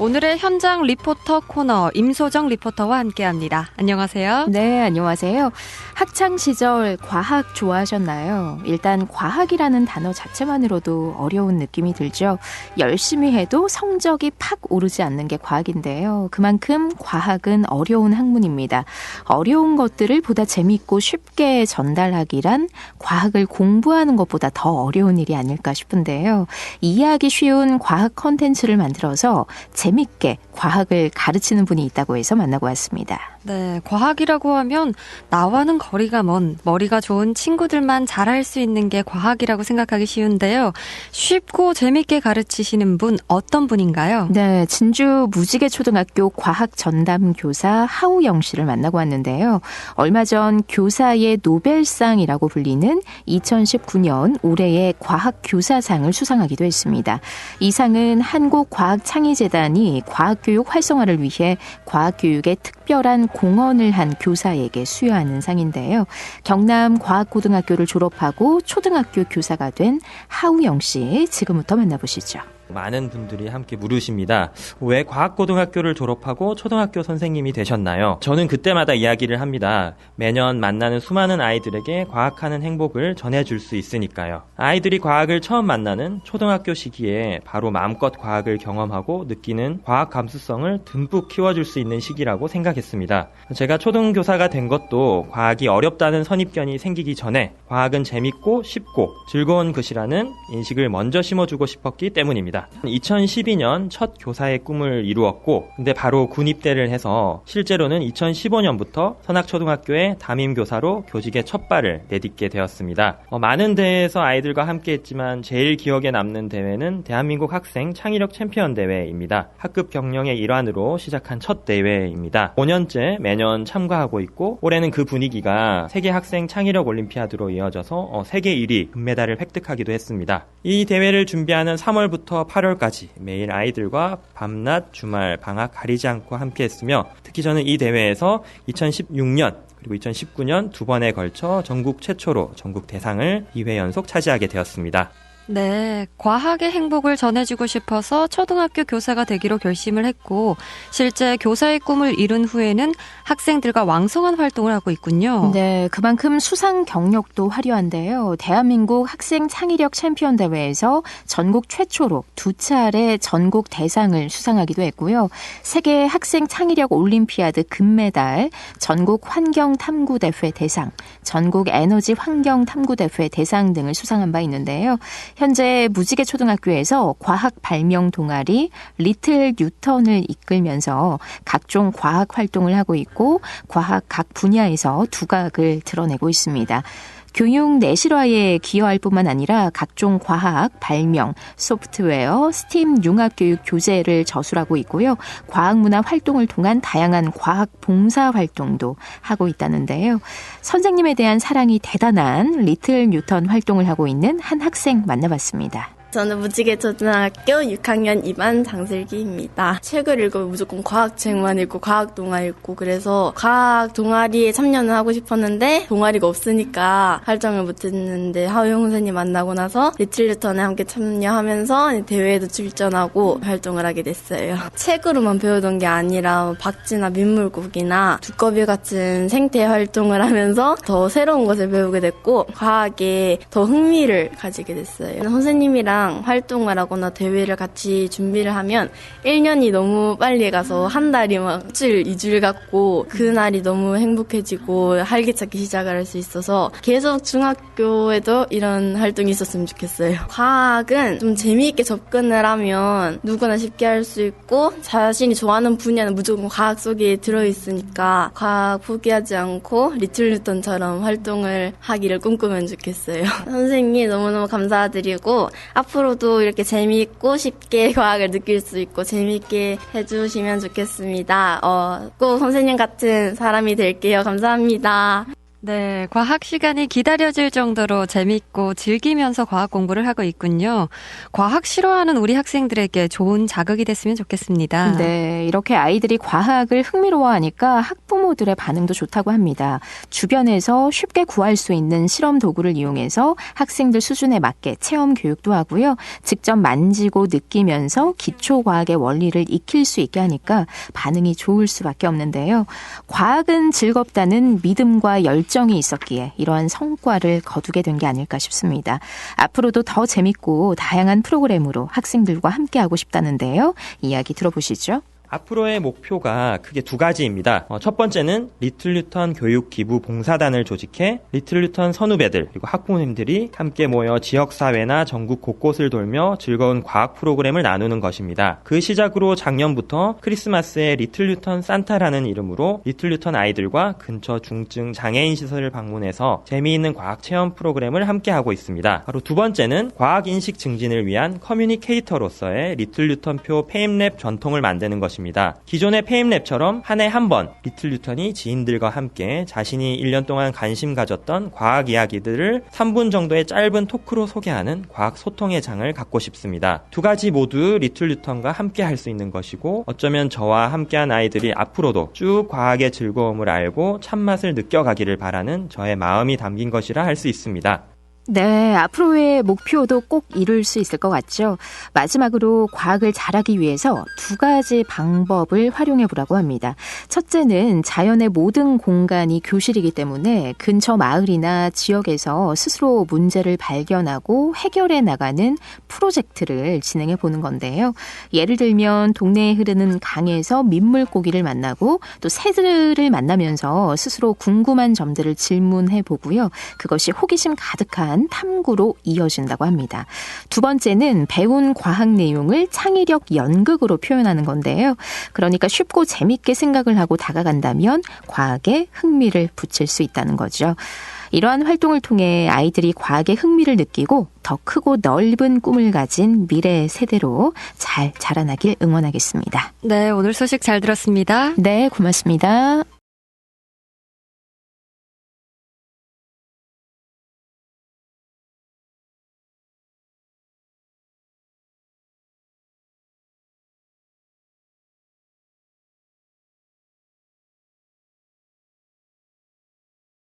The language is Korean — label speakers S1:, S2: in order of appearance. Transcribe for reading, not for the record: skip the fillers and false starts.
S1: 오늘의 현장 리포터 코너 임소정 리포터와 함께합니다. 안녕하세요.
S2: 네, 안녕하세요. 학창 시절 과학 좋아하셨나요? 일단 과학이라는 단어 자체만으로도 어려운 느낌이 들죠. 열심히 해도 성적이 팍 오르지 않는 게 과학인데요. 그만큼 과학은 어려운 학문입니다. 어려운 것들을 보다 재미있고 쉽게 전달하기란 과학을 공부하는 것보다 더 어려운 일이 아닐까 싶은데요. 이해하기 쉬운 과학 콘텐츠를 만들어서 재밌게 과학을 가르치는 분이 있다고 해서 만나고 왔습니다.
S1: 네, 과학이라고 하면 나와는 거리가 먼 머리가 좋은 친구들만 잘할 수 있는 게 과학이라고 생각하기 쉬운데요. 쉽고 재밌게 가르치시는 분 어떤 분인가요?
S2: 네, 진주 무지개초등학교 과학 전담 교사 하우영 씨를 만나고 왔는데요. 얼마 전 교사의 노벨상이라고 불리는 2019년 올해의 과학교사상을 수상하기도 했습니다. 이 상은 한국과학창의재단이 과학교육 활성화를 위해 과학교육에 특별한 공헌을 한 교사에게 수여하는 상인데요. 경남 과학고등학교를 졸업하고 초등학교 교사가 된 하우영 씨, 지금부터 만나보시죠.
S3: 많은 분들이 함께 물으십니다. 왜 과학고등학교를 졸업하고 초등학교 선생님이 되셨나요? 저는 그때마다 이야기를 합니다. 매년 만나는 수많은 아이들에게 과학하는 행복을 전해줄 수 있으니까요. 아이들이 과학을 처음 만나는 초등학교 시기에 바로 마음껏 과학을 경험하고 느끼는 과학 감수성을 듬뿍 키워줄 수 있는 시기라고 생각했습니다. 제가 초등교사가 된 것도 과학이 어렵다는 선입견이 생기기 전에 과학은 재밌고 쉽고 즐거운 것이라는 인식을 먼저 심어주고 싶었기 때문입니다. 2012년 첫 교사의 꿈을 이루었고, 근데 바로 군입대를 해서 실제로는 2015년부터 선악초등학교의 담임교사로 교직의 첫 발을 내딛게 되었습니다. 많은 대회에서 아이들과 함께 했지만 제일 기억에 남는 대회는 대한민국 학생 창의력 챔피언 대회입니다. 학급 경영의 일환으로 시작한 첫 대회입니다. 5년째 매년 참가하고 있고, 올해는 그 분위기가 세계 학생 창의력 올림피아드로 이어져서 세계 1위 금메달을 획득하기도 했습니다. 이 대회를 준비하는 3월부터 8월까지 매일 아이들과 밤낮, 주말, 방학 가리지 않고 함께했으며, 특히 저는 이 대회에서 2016년 그리고 2019년 두 번에 걸쳐 전국 최초로 전국 대상을 2회 연속 차지하게 되었습니다.
S1: 네, 과학의 행복을 전해주고 싶어서 초등학교 교사가 되기로 결심을 했고, 실제 교사의 꿈을 이룬 후에는 학생들과 왕성한 활동을 하고 있군요.
S2: 네, 그만큼 수상 경력도 화려한데요. 대한민국 학생 창의력 챔피언 대회에서 전국 최초로 2차례 전국 대상을 수상하기도 했고요. 세계 학생 창의력 올림피아드 금메달, 전국 환경 탐구 대회 대상, 전국 에너지 환경 탐구 대회 대상 등을 수상한 바 있는데요. 현재 무지개초등학교에서 과학 발명 동아리 리틀 뉴턴을 이끌면서 각종 과학 활동을 하고 있고, 과학 각 분야에서 두각을 드러내고 있습니다. 교육 내실화에 기여할 뿐만 아니라 각종 과학, 발명, 소프트웨어, 스팀 융합교육 교재를 저술하고 있고요. 과학문화 활동을 통한 다양한 과학 봉사 활동도 하고 있다는데요. 선생님에 대한 사랑이 대단한 리틀 뉴턴 활동을 하고 있는 한 학생 만나봤습니다.
S4: 저는 무지개초등학교 6학년 2반 장슬기입니다. 책을 읽으면 무조건 과학책만 읽고 과학 동아리 읽고, 그래서 과학 동아리에 참여는 하고 싶었는데 동아리가 없으니까 활동을 못했는데, 하우영 선생님 만나고 나서 리틀 뉴턴에 함께 참여하면서 대회에도 출전하고 활동을 하게 됐어요. 책으로만 배우던 게 아니라 박쥐나 민물고기나 두꺼비 같은 생태 활동을 하면서 더 새로운 것을 배우게 됐고, 과학에 더 흥미를 가지게 됐어요. 선생님이랑 활동을 하거나 대회를 같이 준비를 하면 1년이 너무 빨리 가서 한 달이 막 1주일, 2주일 같고, 그날이 너무 행복해지고 활기차게 시작을 할 수 있어서 계속 중학교에도 이런 활동이 있었으면 좋겠어요. 과학은 좀 재미있게 접근을 하면 누구나 쉽게 할 수 있고, 자신이 좋아하는 분야는 무조건 과학 속에 들어있으니까 과학 포기하지 않고 리틀 뉴턴처럼 활동을 하기를 꿈꾸면 좋겠어요. 선생님 너무너무 감사드리고, 앞으로도 이렇게 재미있고 쉽게 과학을 느낄 수 있고 재미있게 해주시면 좋겠습니다. 꼭 선생님 같은 사람이 될게요. 감사합니다.
S1: 네, 과학 시간이 기다려질 정도로 재밌고 즐기면서 과학 공부를 하고 있군요. 과학 싫어하는 우리 학생들에게 좋은 자극이 됐으면 좋겠습니다.
S2: 네, 이렇게 아이들이 과학을 흥미로워하니까 학부모들의 반응도 좋다고 합니다. 주변에서 쉽게 구할 수 있는 실험 도구를 이용해서 학생들 수준에 맞게 체험 교육도 하고요. 직접 만지고 느끼면서 기초 과학의 원리를 익힐 수 있게 하니까 반응이 좋을 수밖에 없는데요. 과학은 즐겁다는 믿음과 열정이 있었기에 이러한 성과를 거두게 된 게 아닐까 싶습니다. 앞으로도 더 재밌고 다양한 프로그램으로 학생들과 함께하고 싶다는데요. 이야기 들어보시죠.
S3: 앞으로의 목표가 크게 두 가지입니다. 첫 번째는 리틀 뉴턴 교육 기부 봉사단을 조직해 리틀 뉴턴 선후배들 그리고 학부모님들이 함께 모여 지역사회나 전국 곳곳을 돌며 즐거운 과학 프로그램을 나누는 것입니다. 그 시작으로 작년부터 크리스마스에 리틀 뉴턴 산타라는 이름으로 리틀 뉴턴 아이들과 근처 중증 장애인 시설을 방문해서 재미있는 과학 체험 프로그램을 함께 하고 있습니다. 바로 두 번째는 과학 인식 증진을 위한 커뮤니케이터로서의 리틀 뉴턴표 페임랩 전통을 만드는 것입니다. 기존의 페임랩처럼 한 해 한 번 리틀 뉴턴이 지인들과 함께 자신이 1년 동안 관심 가졌던 과학 이야기들을 3분 정도의 짧은 토크로 소개하는 과학 소통의 장을 갖고 싶습니다. 두 가지 모두 리틀 뉴턴과 함께 할 수 있는 것이고 어쩌면 저와 함께한 아이들이 앞으로도 쭉 과학의 즐거움을 알고 참맛을 느껴가기를 바라는 저의 마음이 담긴 것이라 할 수 있습니다.
S2: 네, 앞으로의 목표도 꼭 이룰 수 있을 것 같죠. 마지막으로 과학을 잘하기 위해서 두 가지 방법을 활용해 보라고 합니다. 첫째는 자연의 모든 공간이 교실이기 때문에 근처 마을이나 지역에서 스스로 문제를 발견하고 해결해 나가는 프로젝트를 진행해 보는 건데요. 예를 들면 동네에 흐르는 강에서 민물고기를 만나고 또 새들을 만나면서 스스로 궁금한 점들을 질문해 보고요. 그것이 호기심 가득한 탐구로 이어진다고 합니다. 두 번째는 배운 과학 내용을 창의력 연극으로 표현하는 건데요. 그러니까 쉽고 재밌게 생각을 하고 다가간다면 과학에 흥미를 붙일 수 있다는 거죠. 이러한 활동을 통해 아이들이 과학에 흥미를 느끼고 더 크고 넓은 꿈을 가진 미래 세대로 잘 자라나길 응원하겠습니다.
S1: 네, 오늘 소식 잘 들었습니다.
S2: 네, 고맙습니다.